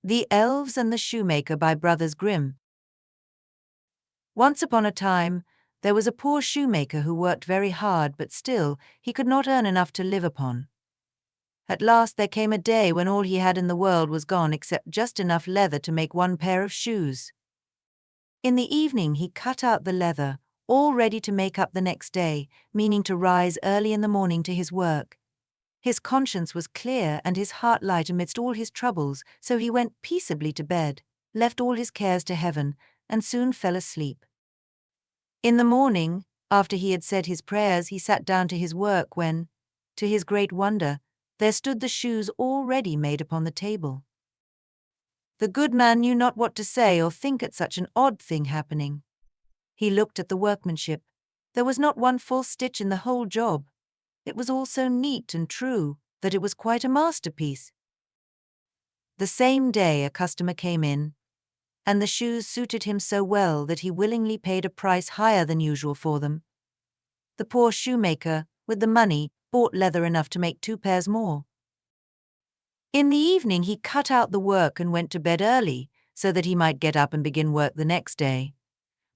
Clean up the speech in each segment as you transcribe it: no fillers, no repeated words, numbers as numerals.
The Elves and the Shoemaker by Brothers Grimm. Once upon a time, there was a poor shoemaker who worked very hard, but still he could not earn enough to live upon. At last there came a day when all he had in the world was gone except just enough leather to make one pair of shoes. In the evening he cut out the leather, all ready to make up the next day, meaning to rise early in the morning to his work. His conscience was clear and his heart light amidst all his troubles, so he went peaceably to bed, left all his cares to heaven, and soon fell asleep. In the morning, after he had said his prayers, he sat down to his work when, to his great wonder, there stood the shoes all ready made upon the table. The good man knew not what to say or think at such an odd thing happening. He looked at the workmanship. There was not one false stitch in the whole job. It was all so neat and true that it was quite a masterpiece. The same day a customer came in, and the shoes suited him so well that he willingly paid a price higher than usual for them. The poor shoemaker, with the money, bought leather enough to make 2 pairs more. In the evening he cut out the work and went to bed early, so that he might get up and begin work the next day.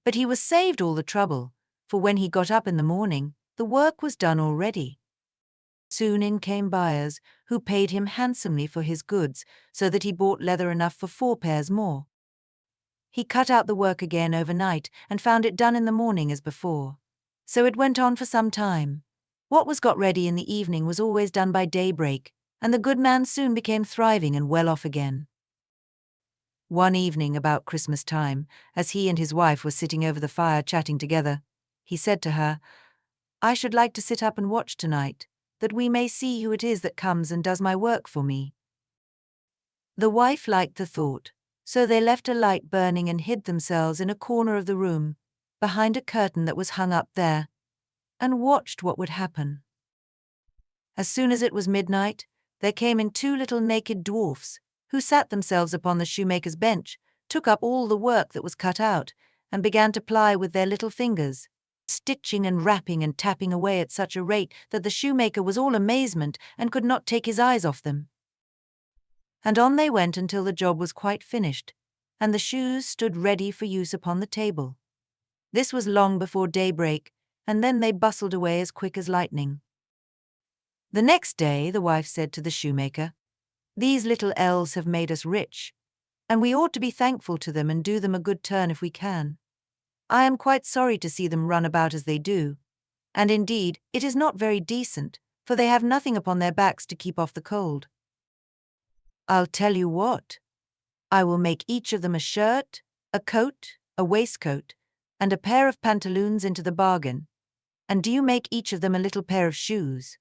But he was saved all the trouble, for when he got up in the morning, the work was done already. Soon in came buyers, who paid him handsomely for his goods, so that he bought leather enough for 4 pairs more. He cut out the work again overnight and found it done in the morning as before. So it went on for some time. What was got ready in the evening was always done by daybreak, and the good man soon became thriving and well off again. One evening about Christmas time, as he and his wife were sitting over the fire chatting together, he said to her, "I should like to sit up and watch tonight, that we may see who it is that comes and does my work for me." The wife liked the thought, so they left a light burning and hid themselves in a corner of the room, behind a curtain that was hung up there, and watched what would happen. As soon as it was midnight, there came in 2 little naked dwarfs, who sat themselves upon the shoemaker's bench, took up all the work that was cut out, and began to ply with their little fingers, stitching and rapping and tapping away at such a rate that the shoemaker was all amazement and could not take his eyes off them. And on they went until the job was quite finished, and the shoes stood ready for use upon the table. This was long before daybreak, and then they bustled away as quick as lightning. The next day the wife said to the shoemaker, "These little elves have made us rich, and we ought to be thankful to them and do them a good turn if we can. I am quite sorry to see them run about as they do, and indeed it is not very decent, for they have nothing upon their backs to keep off the cold. I'll tell you what, I will make each of them a shirt, a coat, a waistcoat, and a pair of pantaloons into the bargain, and do you make each of them a little pair of shoes."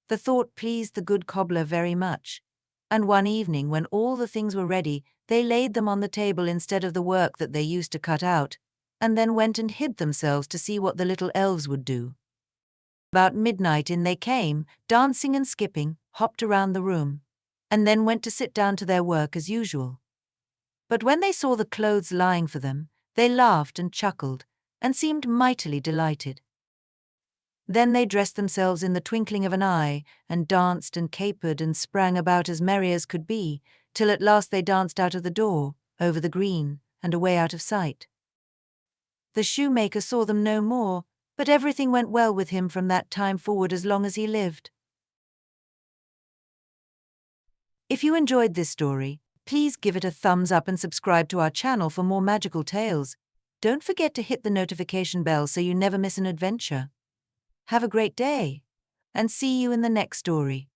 The thought pleased the good cobbler very much, and one evening when all the things were ready, they laid them on the table instead of the work that they used to cut out, and then went and hid themselves to see what the little elves would do. About midnight in they came, dancing and skipping, hopped around the room, and then went to sit down to their work as usual. But when they saw the clothes lying for them, they laughed and chuckled, and seemed mightily delighted. Then they dressed themselves in the twinkling of an eye, and danced and capered and sprang about as merry as could be, till at last they danced out of the door, over the green, and away out of sight. The shoemaker saw them no more, but everything went well with him from that time forward as long as he lived. If you enjoyed this story, please give it a thumbs up and subscribe to our channel for more magical tales. Don't forget to hit the notification bell so you never miss an adventure. Have a great day, and see you in the next story.